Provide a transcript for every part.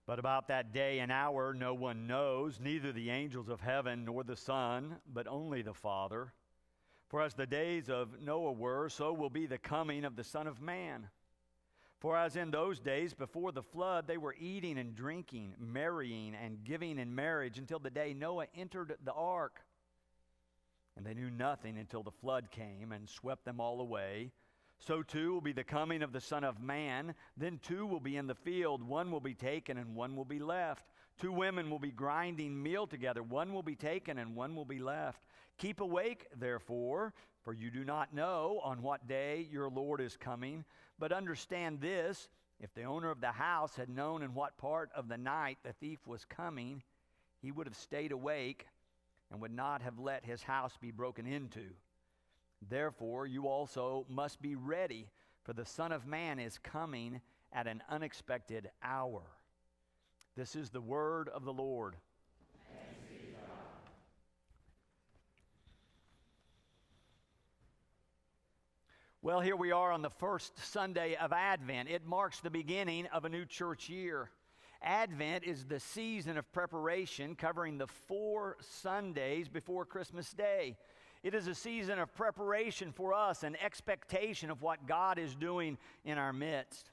But about that day and hour no one knows, neither the angels of heaven nor the Son, but only the Father. For as the days of Noah were, so will be the coming of the Son of Man. For as in those days before the flood, they were eating and drinking, marrying and giving in marriage until the day Noah entered the ark. And they knew nothing until the flood came and swept them all away. So too will be the coming of the Son of Man. Then two will be in the field. One will be taken and one will be left. Two women will be grinding meal together. One will be taken and one will be left. Keep awake, therefore, for you do not know on what day your Lord is coming. But understand this, if the owner of the house had known in what part of the night the thief was coming, he would have stayed awake and would not have let his house be broken into. Therefore, you also must be ready, for the Son of Man is coming at an unexpected hour. This is the word of the Lord. Thanks be to God. Well, here we are on the first Sunday of Advent. It marks the beginning of a new church year. Advent is the season of preparation covering the 4 Sundays before Christmas Day. It is a season of preparation for us, an expectation of what God is doing in our midst.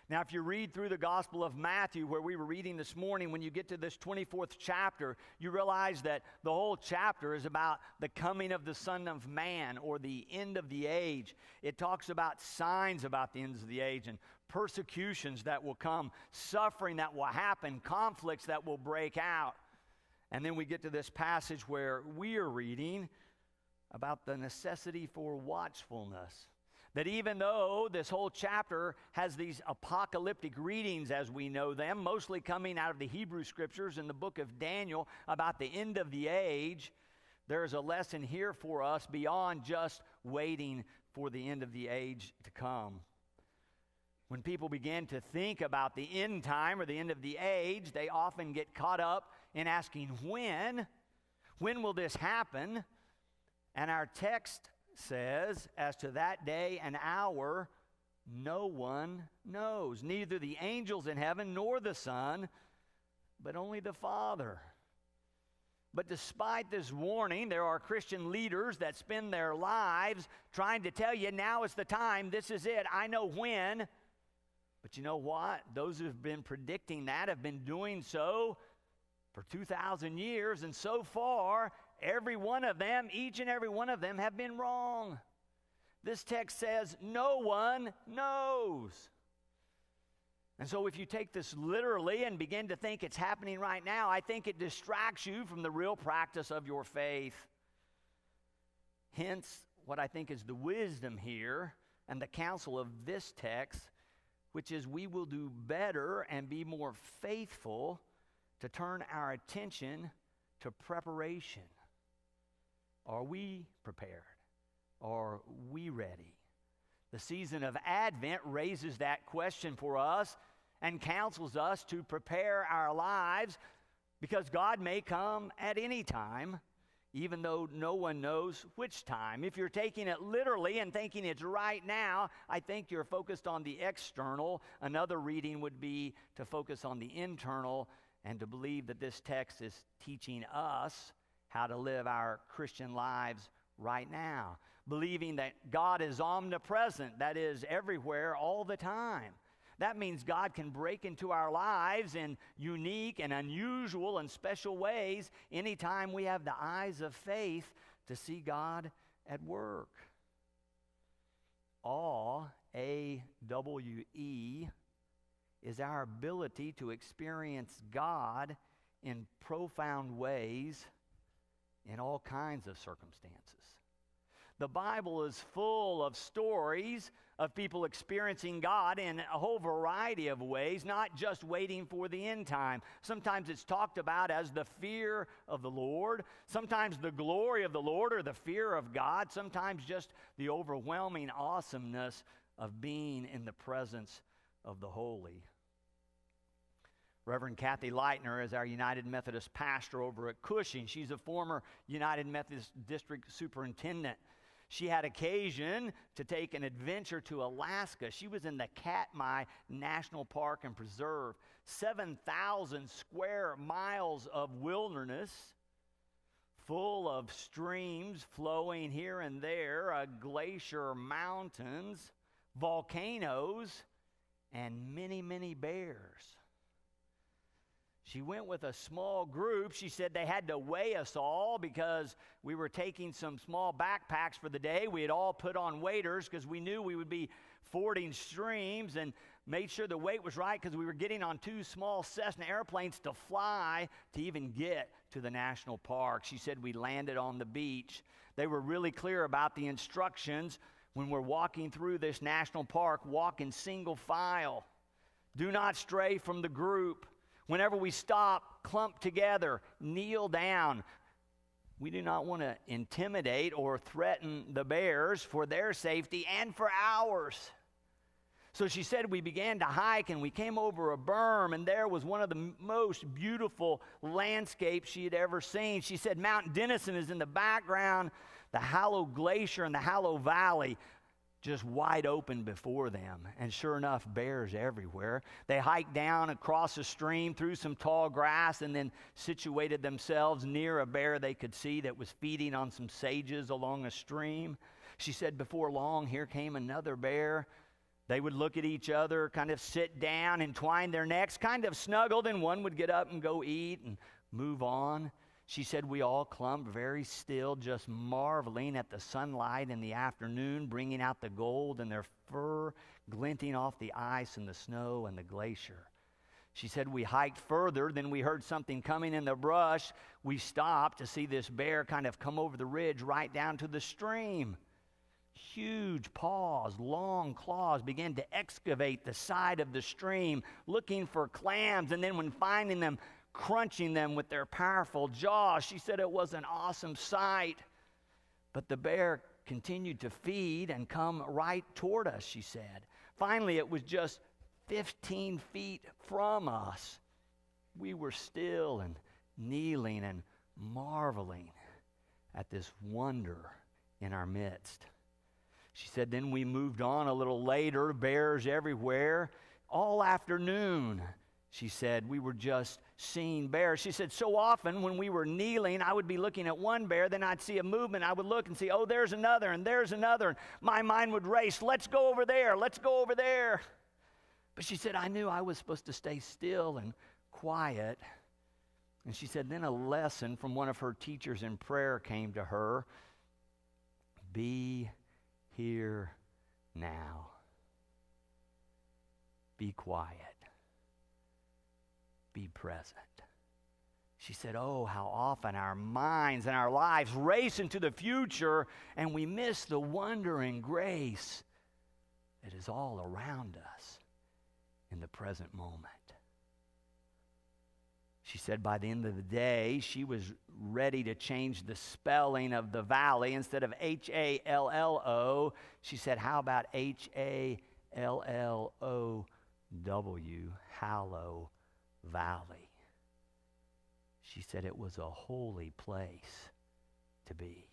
Now, if you read through the Gospel of Matthew, where we were reading this morning, when you get to this 24th chapter, you realize that the whole chapter is about the coming of the Son of Man, or the end of the age. It talks about signs about the ends of the age and persecutions that will come, suffering that will happen, conflicts that will break out. And then we get to this passage where we are reading about the necessity for watchfulness. That even though this whole chapter has these apocalyptic readings as we know them, mostly coming out of the Hebrew Scriptures and the book of Daniel about the end of the age, there's a lesson here for us beyond just waiting for the end of the age to come. When people begin to think about the end time or the end of the age, they often get caught up in asking when will this happen? And our text says, as to that day and hour, no one knows, neither the angels in heaven nor the Son, but only the Father. But despite this warning, there are Christian leaders that spend their lives trying to tell you, now is the time, this is it, I know when. But you know what? Those who have been predicting that have been doing so for 2,000 years, and so far, every one of them, each and every one of them have been wrong. This text says, no one knows. And so if you take this literally and begin to think it's happening right now, I think it distracts you from the real practice of your faith. Hence, what I think is the wisdom here and the counsel of this text, which is we will do better and be more faithful to turn our attention to preparation. Are we prepared? Are we ready? The season of Advent raises that question for us and counsels us to prepare our lives, because God may come at any time, even though no one knows which time. If you're taking it literally and thinking it's right now, I think you're focused on the external. Another reading would be to focus on the internal and to believe that this text is teaching us how to live our Christian lives right now, believing that God is omnipresent, that is, everywhere, all the time. That means God can break into our lives in unique and unusual and special ways anytime we have the eyes of faith to see God at work. Awe, A-W-E, is our ability to experience God in profound ways in all kinds of circumstances. The Bible is full of stories of people experiencing God in a whole variety of ways, not just waiting for the end time. Sometimes it's talked about as the fear of the Lord, sometimes the glory of the Lord or the fear of God, sometimes just the overwhelming awesomeness of being in the presence of the holy. Reverend Kathy Leitner is our United Methodist pastor over at Cushing. She's a former United Methodist district superintendent. She had occasion to take an adventure to Alaska. She was in the Katmai National Park and Preserve, 7,000 square miles of wilderness, full of streams flowing here and there, glacier mountains, volcanoes, and many, many bears. She went with a small group. She said they had to weigh us all because we were taking some small backpacks for the day. We had all put on waders because we knew we would be fording streams, and made sure the weight was right because we were getting on 2 small Cessna airplanes to fly to even get to the national park. She said we landed on the beach. They were really clear about the instructions when we're walking through this national park. Walk in single file. Do not stray from the group. Whenever we stop, clump together, kneel down. We do not want to intimidate or threaten the bears for their safety and for ours. So she said we began to hike, and we came over a berm, and there was one of the most beautiful landscapes she had ever seen. She said Mount Denison is in the background, the Hallow Glacier and the Hallow Valley just wide open before them. And sure enough, bears everywhere. They hiked down across a stream through some tall grass and then situated themselves near a bear they could see that was feeding on some sages along a stream. She said before long, here came another bear. They would look at each other, kind of sit down, entwine their necks, kind of snuggled, and one would get up and go eat and move on. She said we all clumped very still, just marveling at the sunlight in the afternoon, bringing out the gold in their fur, glinting off the ice and the snow and the glacier. She said we hiked further, then we heard something coming in the brush. We stopped to see this bear kind of come over the ridge right down to the stream. Huge paws, long claws began to excavate the side of the stream, looking for clams, and then when finding them, crunching them with their powerful jaws. She said it was an awesome sight. But the bear continued to feed and come right toward us, she said. Finally, it was just 15 feet from us. We were still and kneeling and marveling at this wonder in our midst. She said then we moved on a little later, bears everywhere. All afternoon, she said, we were just seeing bears. She said so often when we were kneeling, I would be looking at one bear, then I'd see a movement. I would look and see, oh, there's another, and there's another. And my mind would race, let's go over there, let's go over there. But she said, I knew I was supposed to stay still and quiet. And she said, then a lesson from one of her teachers in prayer came to her. Be here now. Be quiet. Be present. She said, oh, how often our minds and our lives race into the future and we miss the wonder and grace that is all around us in the present moment. She said by the end of the day, she was ready to change the spelling of the valley. Instead of Hallo, she said, how about Hallow, Hallow Valley. She said it was a holy place to be.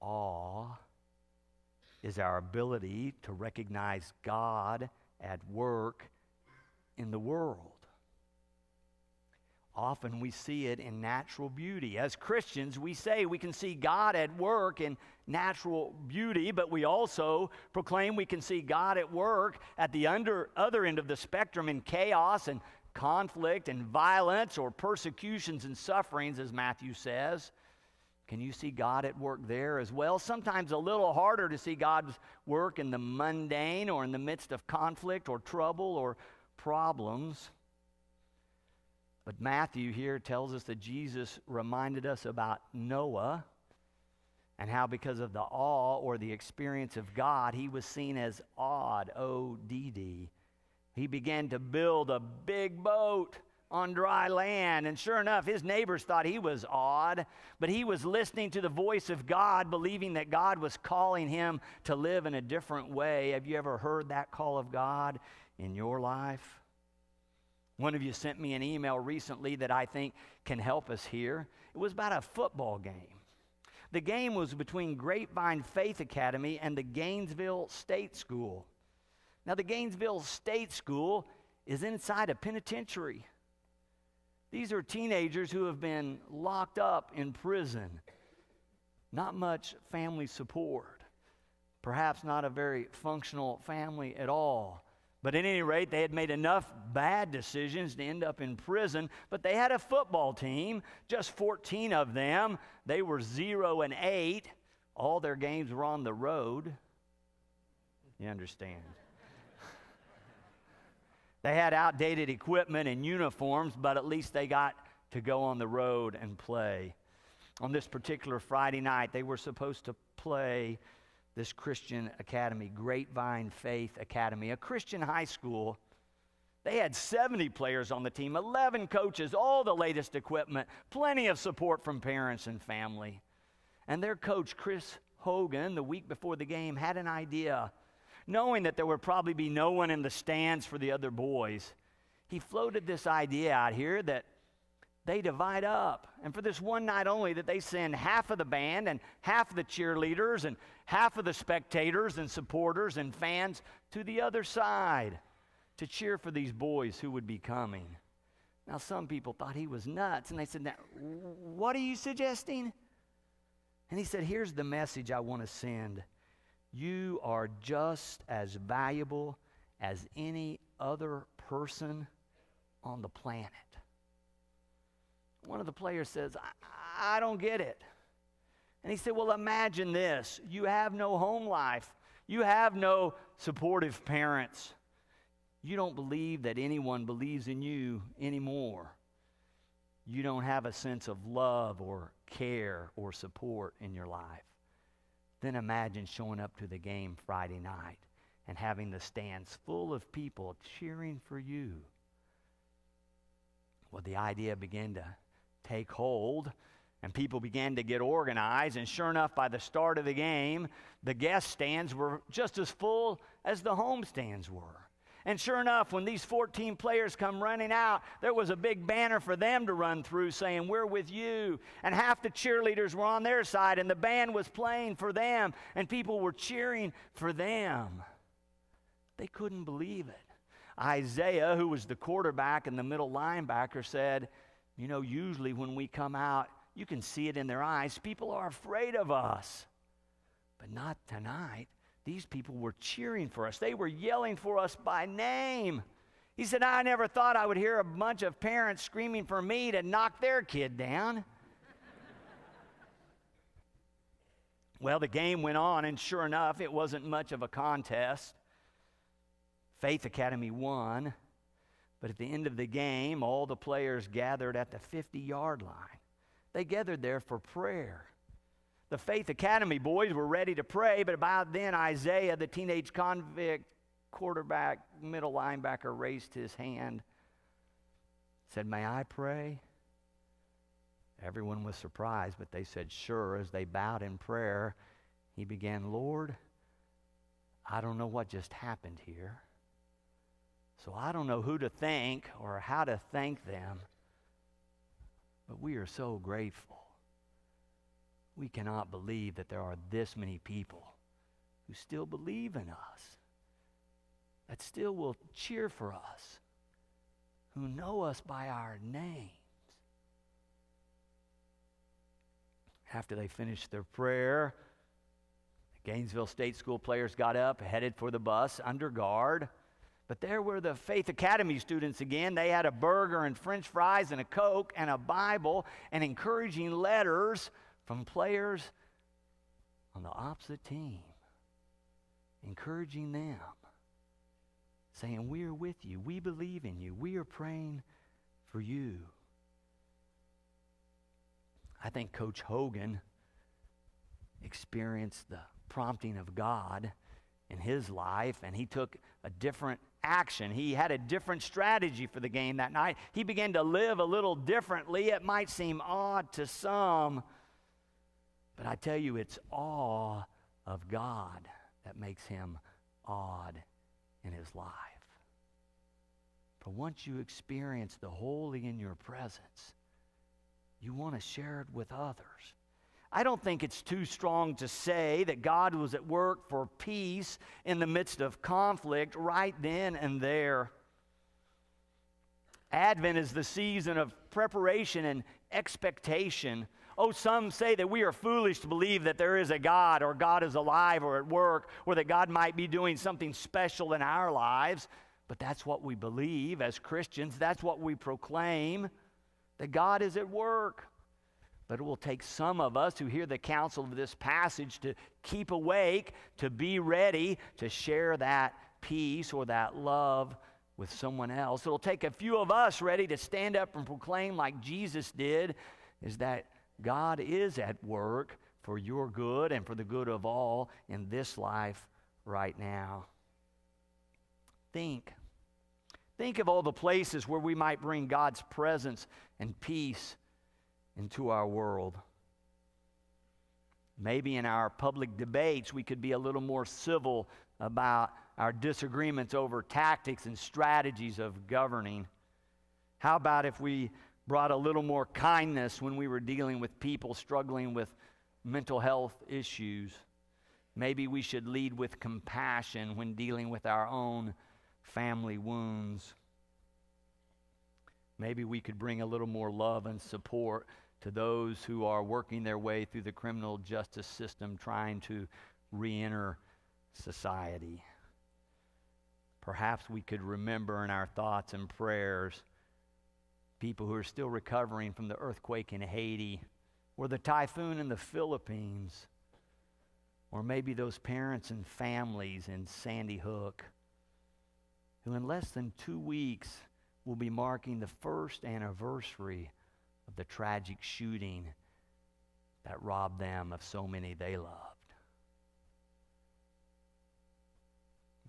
Awe is our ability to recognize God at work in the world. Often we see it in natural beauty. As Christians, we say we can see God at work in natural beauty, but we also proclaim we can see God at work at the other end of the spectrum in chaos and conflict and violence or persecutions and sufferings, as Matthew says. Can you see God at work there as well? Sometimes a little harder to see God's work in the mundane or in the midst of conflict or trouble or problems. But Matthew here tells us that Jesus reminded us about Noah and how because of the awe or the experience of God, he was seen as odd, O-D-D. He began to build a big boat on dry land, and sure enough, his neighbors thought he was odd, but he was listening to the voice of God, believing that God was calling him to live in a different way. Have you ever heard that call of God in your life? One of you sent me an email recently that I think can help us here. It was about a football game. The game was between Grapevine Faith Academy and the Gainesville State School. Now, the Gainesville State School is inside a penitentiary. These are teenagers who have been locked up in prison. Not much family support. Perhaps not a very functional family at all. But at any rate, they had made enough bad decisions to end up in prison. But they had a football team, just 14 of them. They were 0-8. All their games were on the road. You understand? They had outdated equipment and uniforms, but at least they got to go on the road and play. On this particular Friday night, they were supposed to play this Christian academy, Grapevine Faith Academy, a Christian high school. They had 70 players on the team, 11 coaches, all the latest equipment, plenty of support from parents and family. And their coach, Chris Hogan, the week before the game, had an idea. Knowing that there would probably be no one in the stands for the other boys, he floated this idea out here that they divide up. And for this one night only, that they send half of the band and half of the cheerleaders and half of the spectators and supporters and fans to the other side to cheer for these boys who would be coming. Now, some people thought he was nuts, and they said, "Now, what are you suggesting?" And he said, "Here's the message I want to send. You are just as valuable as any other person on the planet." One of the players says, I don't get it. And he said, well, imagine this. You have no home life. You have no supportive parents. You don't believe that anyone believes in you anymore. You don't have a sense of love or care or support in your life. Then imagine showing up to the game Friday night and having the stands full of people cheering for you. Well, the idea began to take hold, and people began to get organized, and sure enough, by the start of the game, the guest stands were just as full as the home stands were. And sure enough, when these 14 players come running out, there was a big banner for them to run through saying, "We're with you." And half the cheerleaders were on their side, and the band was playing for them, and people were cheering for them. They couldn't believe it. Isaiah, who was the quarterback and the middle linebacker, said, "You know, usually when we come out, you can see it in their eyes. People are afraid of us. But not tonight. These people were cheering for us. They were yelling for us by name." He said, "I never thought I would hear a bunch of parents screaming for me to knock their kid down." Well, the game went on, and sure enough, it wasn't much of a contest. Faith Academy won. But at the end of the game, all the players gathered at the 50-yard line. They gathered there for prayer. The Faith Academy boys were ready to pray, but about then Isaiah, the teenage convict quarterback, middle linebacker, raised his hand, said, "May I pray?" Everyone was surprised, but they said, "Sure." As they bowed in prayer, he began, "Lord, I don't know what just happened here. So I don't know who to thank or how to thank them, but we are so grateful. We cannot believe that there are this many people who still believe in us, that still will cheer for us, who know us by our names." After they finished their prayer, the Gainesville State School players got up, headed for the bus under guard. But there were the Faith Academy students again. They had a burger and French fries and a Coke and a Bible and encouraging letters from players on the opposite team, encouraging them, saying, "We are with you. We believe in you. We are praying for you." I think Coach Hogan experienced the prompting of God in his life, and he took a different action. He had a different strategy for the game that night. He began to live a little differently. It might seem odd to some, but I tell you, it's awe of God that makes him odd in his life. For once you experience the holy in your presence, you want to share it with others. I don't think it's too strong to say that God was at work for peace in the midst of conflict right then and there. Advent is the season of preparation and expectation. Oh, some say that we are foolish to believe that there is a God, or God is alive or at work, or that God might be doing something special in our lives. But that's what we believe as Christians. That's what we proclaim, that God is at work. But it will take some of us who hear the counsel of this passage to keep awake, to be ready to share that peace or that love with someone else. It'll take a few of us ready to stand up and proclaim like Jesus did, is that God is at work for your good and for the good of all in this life right now. Think of all the places where we might bring God's presence and peace into our world. Maybe in our public debates, we could be a little more civil about our disagreements over tactics and strategies of governing. How about if we brought a little more kindness when we were dealing with people struggling with mental health issues? Maybe we should lead with compassion when dealing with our own family wounds. Maybe we could bring a little more love and support to those who are working their way through the criminal justice system, trying to re-enter society. Perhaps we could remember in our thoughts and prayers people who are still recovering from the earthquake in Haiti, or the typhoon in the Philippines, or maybe those parents and families in Sandy Hook, who in less than 2 weeks will be marking the first anniversary of the tragic shooting that robbed them of so many they loved.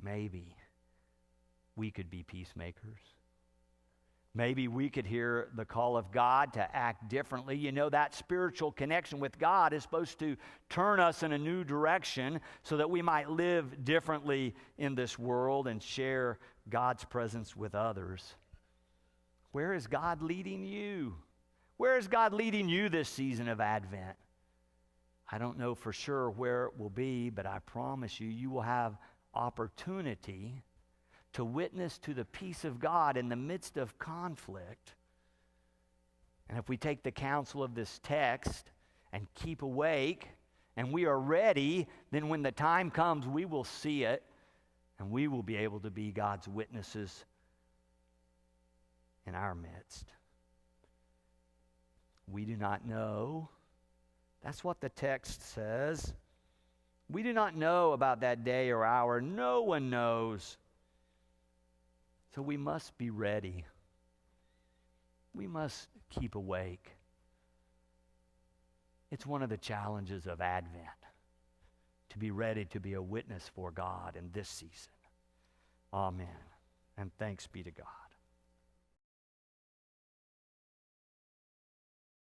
Maybe we could be peacemakers. Maybe we could hear the call of God to act differently. You know, that spiritual connection with God is supposed to turn us in a new direction so that we might live differently in this world and share God's presence with others. Where is God leading you? Where is God leading you this season of Advent? I don't know for sure where it will be, but I promise you, you will have opportunity to witness to the peace of God in the midst of conflict. And if we take the counsel of this text and keep awake, and we are ready, then when the time comes, we will see it, and we will be able to be God's witnesses in our midst. We do not know. That's what the text says. We do not know about that day or hour. No one knows. So we must be ready. We must keep awake. It's one of the challenges of Advent, to be ready to be a witness for God in this season. Amen. And thanks be to God.